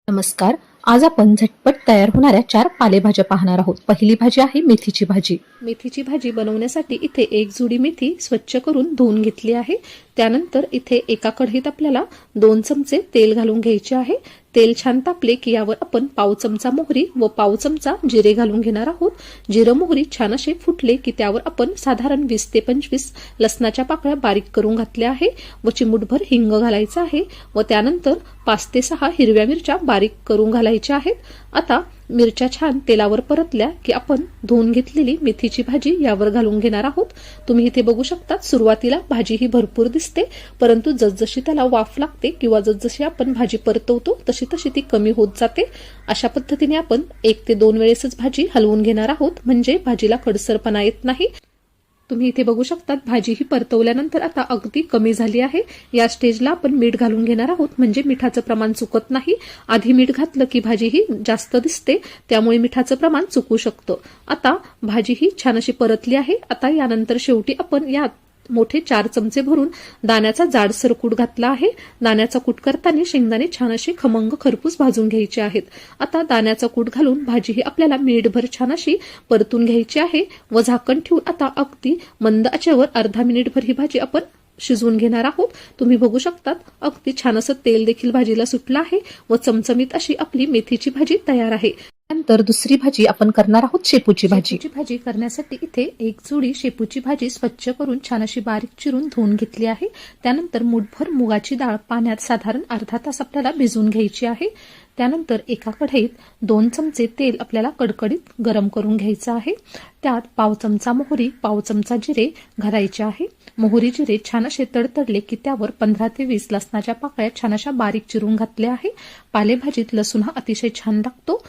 नमस्कार. आज आपण झटपट तयार होणाऱ्या 4 पालेभाज्या पाहणार आहोत. पहिली भाजी आहे मेथीची भाजी. मेथीची भाजी बनवण्यासाठी इथे एक जुडी मेथी स्वच्छ करून धुवून घेतली आहे. त्यानंतर इथे एका कढईत आपल्याला 2 चमचे तेल घालून घ्यायचे आहे. तेल छान तापले की यावर आपण पाव चमचा मोहरी व पाव चमचा जिरे घालून घेणार आहोत. जिरे मोहरी छान असे फुटले की त्यावर आपण साधारण 20 ते 25 लसणाच्या पाकळ्या बारीक करून घातल्या आहे व चिमूटभर हिंग घालायचा आहे व त्यानंतर 5 ते 6 हिरव्या मिरच्या बारीक करून घालायच्या आहेत. आता मिरच्या छान तेलावर परतल्या की आपण धुवून घेतलेली मेथीची भाजी यावर घालून घेणार आहोत. तुम्ही इथे बघू शकता सुरुवातीला भाजी ही भरपूर दिसते, परंतु जसजशी त्याला वाफ लागते किंवा जसजशी आपण भाजी परतवतो तशी तशी ती कमी होत जाते. अशा पद्धतीने आपण 1 ते 2 वेळेसच भाजी हलवून घेणार आहोत, म्हणजे भाजीला कडसरपणा येत नाही. तुम्ही इथे बघू शकता भाजी ही परतवल्यानंतर आता अगदी कमी झाली आहे. या स्टेजला आपण मीठ घालून घेणार आहोत, म्हणजे मिठाचं प्रमाण चुकत नाही. आधी मीठ घातलं की भाजी ही जास्त दिसते, त्यामुळे मिठाचं प्रमाण चुकू शकतं. आता भाजी ही छान अशी परतली आहे. आता यानंतर शेवटी आपण यात मोठे 4 चमचे भरून दाण्याचा जाडसर कूट घातला आहे. दाण्याचा कूट करताना शेंगदाणे छान असे खमंग खरपूस भाजून घ्यायचे आहेत. आता दाण्याचा कूट घालून भाजी ही आपल्याला मिनिटभर छान अशी परतून घ्यायची आहे व झाकण ठेवून आता अगदी मंद आचेवर अर्धा मिनिटभर ही भाजी आपण शिजवून घेणार आहोत. तुम्ही बघू शकता अगदी छान असं तेल देखील भाजीला सुटलं आहे व चमचमीत अशी आपली मेथीची भाजी तयार आहे. नंतर दुसरी भाजी आपण करणार आहोत शेपूची भाजी. भाजी करण्यासाठी इथे एक जुडी शेपूची भाजी स्वच्छ करून छान अशी बारीक चिरून धुवून घेतली आहे. त्यानंतर मुठभर मुगाची डाळ पाण्यात साधारण अर्धा तास आपल्याला भिजवून घ्यायची आहे. त्यानंतर एका कढईत 2 चमचे तेल आपल्याला कडकडीत गरम करून घ्यायचं आहे. त्यात पाव चमचा मोहरी, पाव चमचा जिरे घालायचे आहे. मोहरी जिरे छान असे तडतडले की त्यावर 15 ते 20 लसणाच्या पाकळ्या छान अशा बारीक चिरून घातल्या आहे. पालेभाजीत लसूण हा अतिशय छान लागतो.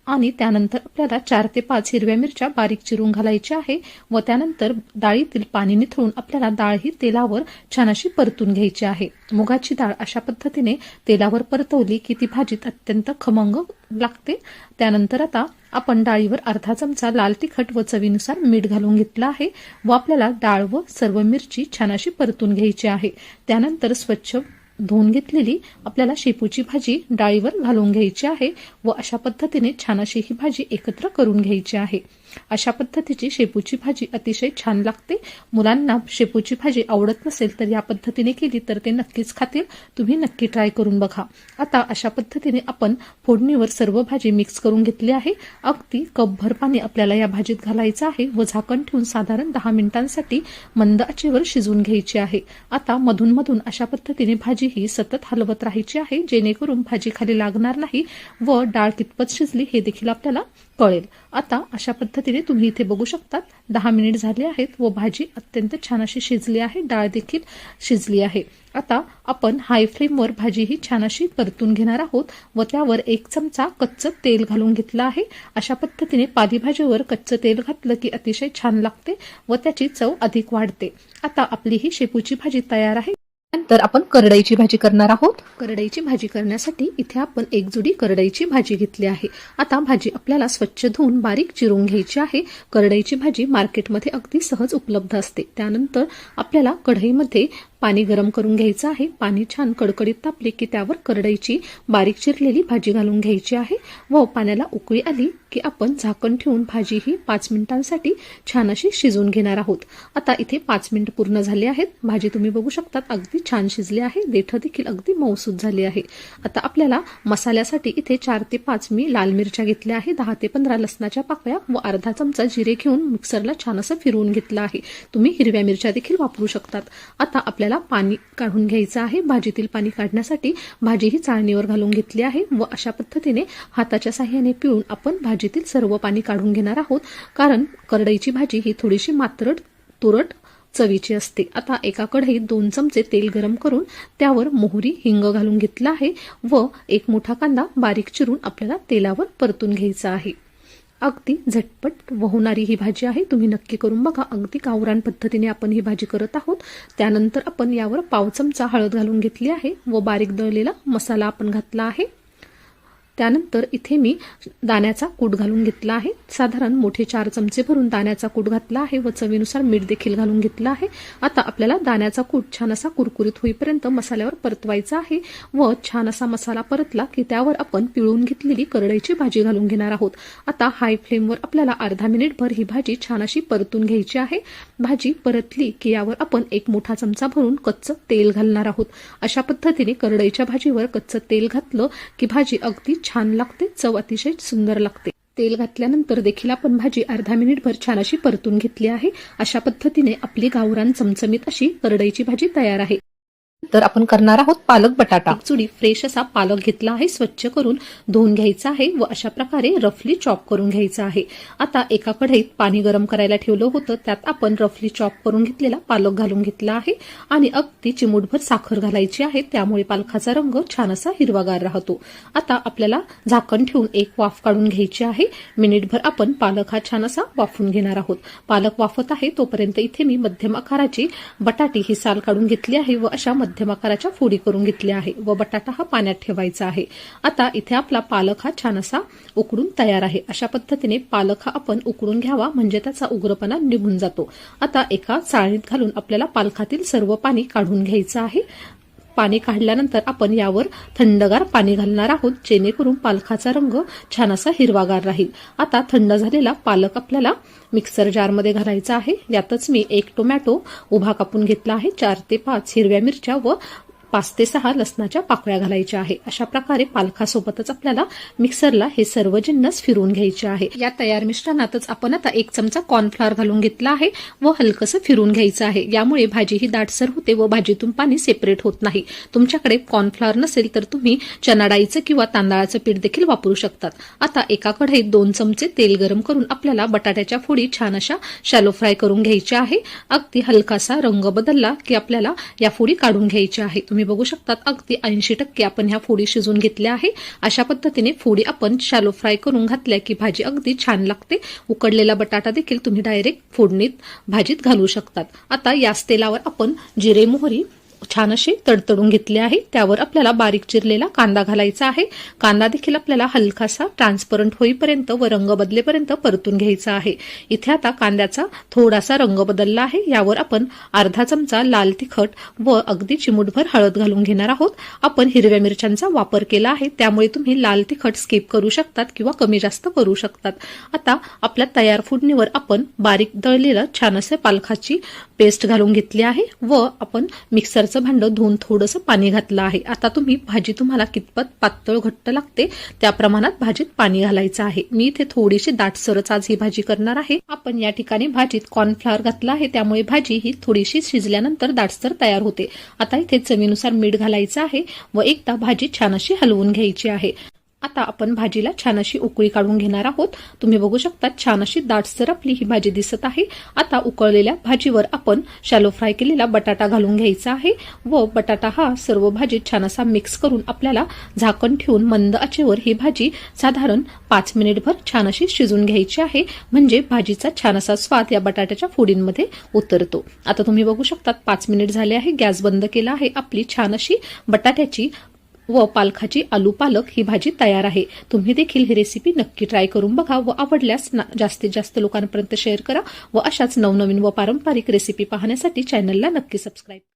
आणि त्यानंतर आपल्याला 4 ते 5 हिरव्या मिरच्या बारीक चिरून घालायच्या आहे व त्यानंतर डाळीतील पाणी निथळून आपल्याला डाळ ही तेलावर छान अशी परतून घ्यायची आहे. मुगाची डाळ अशा पद्धतीने तेलावर परतवली की ती भाजीत अत्यंत खमंग लागते. त्यानंतर आता आपण डाळीवर अर्धा चमचा लाल तिखट व चवीनुसार मीठ घालून घेतलं आहे व आपल्याला डाळ व सर्व मिरची छान अशी परतून घ्यायची आहे. त्यानंतर स्वच्छ धुवून घेतलेली आपल्याला शेपूची भाजी डाळीवर घालून घ्यायची आहे व अशा पद्धतीने छान अशी ही भाजी एकत्र करून घ्यायची आहे. अशा पद्धतीची शेपूची भाजी अतिशय छान लागते. मुलांना शेपूची भाजी आवडत नसेल तर या पद्धतीने केली तर ते नक्कीच खातील. तुम्ही नक्की ट्राय करून बघा. आता अशा पद्धतीने आपण फोडणीवर सर्व भाजी मिक्स करून घेतली आहे. अगदी कपभर पाणी आपल्याला या भाजीत घालायचं आहे व झाकण ठेवून साधारण 10 मिनिटांसाठी मंद आचेवर शिजवून घ्यायची आहे. आता मधून मधून अशा पद्धतीने भाजी ही सतत हलवत राहायची आहे, जेणेकरून भाजी खाली लागणार नाही व डाळ कितपत शिजली हे देखील आपल्याला कळेल. आता अशा पद्धतीने तुम्ही इथे बघू शकता 10 मिनिट झाले आहेत व भाजी अत्यंत छान अशी शिजली आहे. डाळ देखील शिजली आहे. आता आपण हाय फ्लेमवर भाजी ही छान अशी परतून घेणार आहोत व त्यावर 1 चमचा कच्चं तेल घालून घेतलं आहे. अशा पद्धतीने पालेभाजीवर कच्चं तेल घातलं की अतिशय छान लागते व त्याची चव अधिक वाढते. आता आपली ही शेपूची भाजी तयार आहे. नंतर आपण करडईची भाजी करणार आहोत. करडईची भाजी करण्यासाठी इथे आपण एक जुडी करडईची भाजी घेतली आहे. आता भाजी आपल्याला स्वच्छ धुवून बारीक चिरून घ्यायची आहे. करडईची भाजी मार्केटमध्ये अगदी सहज उपलब्ध असते. त्यानंतर आपल्याला कढईमध्ये पाणी गरम करून घ्यायचं आहे. पाणी छान कडकडीत तापले की त्यावर करडईची बारीक चिरलेली भाजी घालून घ्यायची आहे व पाण्याला उकळी आली की आपण झाकण ठेवून भाजी ही 5 मिनिटांसाठी छान अशी शिजवून घेणार आहोत. आता इथे 5 मिनिट पूर्ण झाले आहेत. भाजी तुम्ही बघू शकता अगदी छान शिजली आहे. देठ देखील अगदी मऊसूत झाली आहे. आता आपल्याला मसाल्यासाठी इथे 4 ते 5 मी लाल मिरच्या घेतल्या आहे. 10 ते 15 लसणाच्या पाकळ्या व अर्धा चमचा जिरे घेऊन मिक्सरला छान असं फिरवून घेतलं आहे. तुम्ही हिरव्या मिरच्या देखील वापरू शकतात. आता आपल्याला पाणी काढून घ्यायचं आहे. भाजीतील पाणी काढण्यासाठी भाजी ही चाळणीवर घालून घेतली आहे व अशा पद्धतीने हाताच्या साहाय्याने पिळून आपण भाजीतील सर्व पाणी काढून घेणार आहोत, कारण करडईची भाजी ही थोडीशी मात्रट तुरट चवीची असते. आता एका कढईत 2 चमचे तेल गरम करून त्यावर मोहरी हिंग घालून घेतला आहे व 1 मोठा कांदा बारीक चिरून आपल्याला तेलावर परतून घ्यायचा आहे. अगदी झटपट होणारी ही भाजी आहे. तुम्ही नक्की करून बघा. अगदी गावरान पद्धतीने आपण ही भाजी करत आहोत. त्यानंतर आपण यावर पाव चमचा हळद घालून घेतली आहे व बारीक दळलेला मसाला आपण घातला आहे. त्यानंतर इथे मी दाण्याचा कूट घालून घेतला आहे, साधारण मोठे 4 चमचे भरून दाण्याचा कूट घातला आहे व चवीनुसार मीठ देखील घालून घेतलं आहे। आता आपल्याला दाण्याचा कूट छान असा कुरकुरीत होईपर्यंत मसाल्यावर परतवायचा आहे व छान असा मसाला परतला की त्यावर आपण पिळून घेतलेली करडईची भाजी घालून घेणार आहोत। आता हाय फ्लेमवर आपल्याला अर्धा मिनिटभर ही भाजी छान अशी परतून घ्यायची आहे। भाजी परतली की यावर आपण 1 मोठा चमचा भरून कच्चं तेल घालणार आहोत। अशा पद्धतीने करडईच्या भाजीवर कच्चं तेल घातलं की भाजी अगदी छान लागते, चव अतिशय सुंदर लागते। तेल घातल्यानंतर देखील आपण भाजी अर्धा मिनिटभर छान अशी परतून घेतली आहे। अशा पद्धतीने आपली गावरान चमचमीत अशी करडईची भाजी तयार आहे। तर आपण करणार आहोत पालक बटाटा। एक जुडी फ्रेश असा पालक घेतला आहे, स्वच्छ करून धुवून घ्यायचा आहे व अशा प्रकारे रफली चॉप करून घ्यायचा आहे। आता एका कढईत पाणी गरम करायला ठेवलं होतं, त्यात आपण रफली चॉप करून घेतलेला पालक घालून घेतला आहे आणि अगदी चिमूटभर साखर घालायची आहे, त्यामुळे पालकाचा रंग छान असा हिरवागार राहतो। आता आपल्याला झाकण ठेवून एक वाफ काढून घ्यायची आहे। मिनिटभर आपण पालक हा छान असा वाफून घेणार आहोत। पालक वाफत आहे तोपर्यंत इथे मी मध्यम आकाराची बटाटी ही साल काढून घेतली आहे व अशा मध्यम आकाराच्या फोडी करून घेतल्या आहे व बटाटा हा पाण्यात ठेवायचा आहे। आता इथे आपला पालक हा छान असा उकडून तयार आहे। अशा पद्धतीने पालक हा आपण उकडून घ्यावा, म्हणजे त्याचा उग्रपणा निघून जातो। आता एका चाळणीत घालून आपल्याला पालकातील सर्व पाणी काढून घ्यायचं आहे। पाणी काढल्यानंतर आपण यावर थंडगार पाणी घालणार आहोत, जेणेकरून पालकाचा रंग छान असा हिरवागार राहील। आता थंड झालेला पालक आपल्याला मिक्सर जारमध्ये घालायचा आहे। यातच मी 1 टोमॅटो उभा कापून घेतला आहे, 4 ते 5 हिरव्या मिरच्या व 5 ते 6 लसणाच्या पाकळ्या घालायच्या आहे। अशा प्रकारे पालकासोबतच आपल्याला मिक्सरला हे सर्व जिन्नस फिरवून घ्यायचे आहे। या तयार मिश्रणातच आपण आता 1 चमचा कॉर्नफ्लॉवर घालून घेतला आहे व हलकसं फिरवून घ्यायचं आहे। यामुळे भाजी ही दाटसर होते व भाजीतून पाणी सेपरेट होत नाही। तुमच्याकडे कॉर्नफ्लॉवर नसेल तर तुम्ही चणा डाळीचं किंवा तांदळाचं पीठ देखील वापरू शकतात। आता एका कढईत 2 चमचे तेल गरम करून आपल्याला बटाट्याच्या फोडी छान अशा शॅलो फ्राय करून घ्यायच्या आहे। अगदी हलकासा रंग बदलला की आपल्याला या फोडी काढून घ्यायच्या आहे। तुम्ही बघू शकतात अगदी 80% आपण ह्या फोडी शिजून घेतल्या आहे। अशा पद्धतीने फोडी आपण शॅलो फ्राय करून घातल्या की भाजी अगदी छान लागते। उकडलेला बटाटा देखील तुम्ही डायरेक्ट फोडणीत भाजीत घालू शकतात। आता याच तेलावर आपण जिरे मोहरी छान असे तडतडून घेतले आहे, त्यावर आपल्याला बारीक चिरलेला कांदा घालायचा आहे। कांदा देखील आपल्याला हलकासा ट्रान्सपरंट होईपर्यंत व रंग बदलेपर्यंत परतून घ्यायचा आहे। इथे आता कांद्याचा थोडासा रंग बदलला आहे, यावर आपण अर्धा चमचा लाल तिखट व अगदी चिमूटभर हळद घालून घेणार आहोत। आपण हिरव्या मिरच्यांचा वापर केला आहे, त्यामुळे तुम्ही लाल तिखट स्किप करू शकतात किंवा कमी जास्त करू शकतात। आता आपल्या तयार फोडणीवर आपण बारीक दळलेलं छान असे पालकाची पेस्ट घालून घेतली आहे व आपण मिक्सर भांड धुवून थोडंसं पाणी घातलं आहे। आता तुम्ही भाजी तुम्हाला कितपत पातळ घट्ट लागते त्या प्रमाणात भाजीत पाणी घालायचं आहे। मी इथे थोडीशी दाटसरच आज ही भाजी करणार आहे। आपण या ठिकाणी भाजीत कॉर्नफ्लॉवर घातला आहे, त्यामुळे भाजी ही थोडीशी शिजल्यानंतर दाटसर तयार होते। आता इथे चवीनुसार मीठ घालायचं आहे व एकदा भाजी छान अशी हलवून घ्यायची आहे। आता आपण भाजीला छान अशी उकळी काढून घेणार आहोत। तुम्ही बघू शकता छान अशी दाटसर आपली ही भाजी दिसत आहे। आता उकळलेल्या भाजीवर आपण शॅलो फ्राय केलेला बटाटा घालून घ्यायचा आहे व बटाटा हा सर्व भाजीत छान असा मिक्स करून आपल्याला झाकण ठेवून मंद आचेवर ही भाजी साधारण 5 मिनिटभर छान अशी शिजून घ्यायची आहे, म्हणजे भाजीचा छान असा स्वाद या बटाट्याच्या फोडींमध्ये उतरतो। आता तुम्ही बघू शकता 5 मिनिट झाले आहे, गॅस बंद केला आहे। आपली छान अशी बटाट्याची व पालकाची आलू पालक ही भाजी तयार आहे। तुम्ही देखील ही रेसिपी नक्की ट्राय करून बघा व आवडल्यास जास्तीत जास्त लोकांपर्यंत शेअर करा व अशाच नवनवीन व पारंपरिक रेसिपी पाहण्यासाठी चॅनलला नक्की सबस्क्राईब